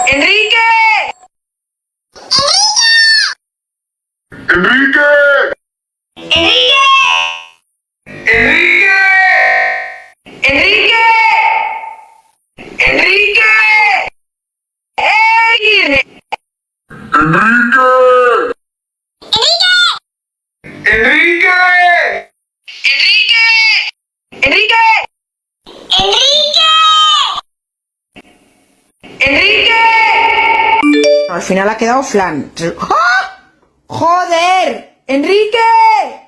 ¡Enrique! ¡Enrique! ¡Enrique! ¡Enrique! ¡Enrique! ¡Enrique! ¡Ey! ¡Enrique! ¡Enrique! ¡Enrique! ¡Enrique! ¡Enrique! Al final ha quedado flan. ¡Ah! ¡Joder! ¡Enrique!